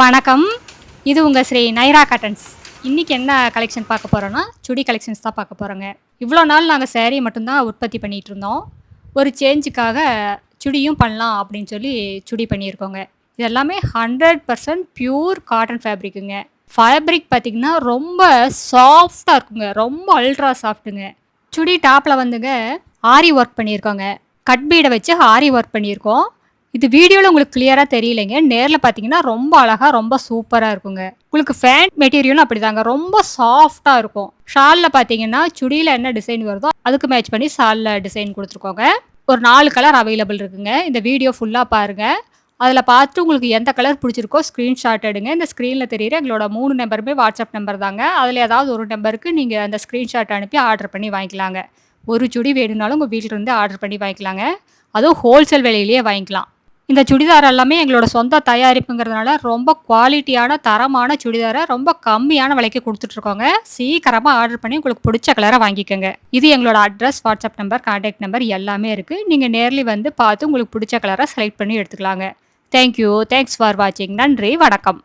வணக்கம். இது உங்க ஸ்ரீ நைரா காட்டன்ஸ். இன்னைக்கு என்ன கலெக்ஷன் பார்க்க போறோம்னா, சுடி கலெக்ஷன்ஸ் தான் பார்க்க போறோங்க. இவ்வளோ நாள் நாங்க சாரி மட்டும் தான் உற்பத்தி பண்ணிட்டு இருந்தோம். ஒரு சேஞ்சுக்காக சுடியும் பண்ணலாம் அப்படின்னு சொல்லி சுடி பண்ணியிருக்கோங்க. இது எல்லாமே 100% பியூர் காட்டன் ஃபேப்ரிக்குங்க. ஃபேப்ரிக் பார்த்தீங்கன்னா, ரொம்ப சாஃப்ட்டா இருக்குங்க. ரொம்ப அல்ட்ரா சாஃப்ட்டுங்க. சுடி டாப்ல வந்துங்க ஆரி ஒர்க் பண்ணியிருக்கோங்க. கட் பீட வச்சு ஆரி ஒர்க் பண்ணியிருக்கோம். இது வீடியோல உங்களுக்கு கிளியரா தெரியலைங்க. நேர்ல பார்த்தீங்கன்னா, ரொம்ப அழகா, ரொம்ப சூப்பரா இருக்குங்க. உங்களுக்கு ஃபேண்ட் மெட்டீரியலும் அப்படிதாங்க. ரொம்ப சாஃப்ட்டா இருக்கும். ஷால்ல பார்த்தீங்கன்னா, சுடியில என்ன டிசைன் வருதோ, அதுக்கு மேட்ச் பண்ணி ஷால்ல டிசைன் குடுத்துருக்கோங்க. ஒரு 4 கலர் அவைலபிள் இருக்குங்க. இந்த வீடியோ ஃபுல்லா பாருங்க. அதில பார்த்துட்டு உங்களுக்கு எந்த கலர் பிடிச்சிருக்கோ ஸ்க்ரீன்ஷாட் எடுங்க. இந்த ஸ்க்ரீன்ல தெரியிற எங்களோட 3 நம்பருமே வாட்ஸ்அப் நம்பர் தாங்க. அதில ஏதாவது ஒரு நம்பருக்கு நீங்க அந்த ஸ்க்ரீன்ஷாட் அனுப்பி ஆர்டர் பண்ணி வாங்கிக்கலாங்க. ஒரு சுடி வேணும்னாலும் உங்க வீட்ல இருந்து ஆர்டர் பண்ணி வாங்கிக்கலாங்க. அதுவும் ஹோல்சேல் விலையிலேயே வாங்கிக்கலாம். இந்த சுடிதார் எல்லாமே எங்களோட சொந்த தயாரிப்புங்கிறதுனால ரொம்ப குவாலிட்டியான, தரமான சுடிதார ரொம்ப கம்மியான விலைக்கு குடுத்துட்டுருக்கோங்க. சீக்கிரமா ஆர்டர் பண்ணி உங்களுக்கு புடிச்ச கலர வாங்கிக்கங்க. இது எங்களோட address, WhatsApp number, contact number எல்லாமே இருக்கு. நீங்க நேர்லயே வந்து பார்த்து உங்களுக்கு புடிச்ச கலர செலக்ட் பண்ணி எடுத்துக்கலாங்க. Thank you. தேங்க்ஸ் ஃபார் வாட்சிங். நன்றி. வணக்கம்.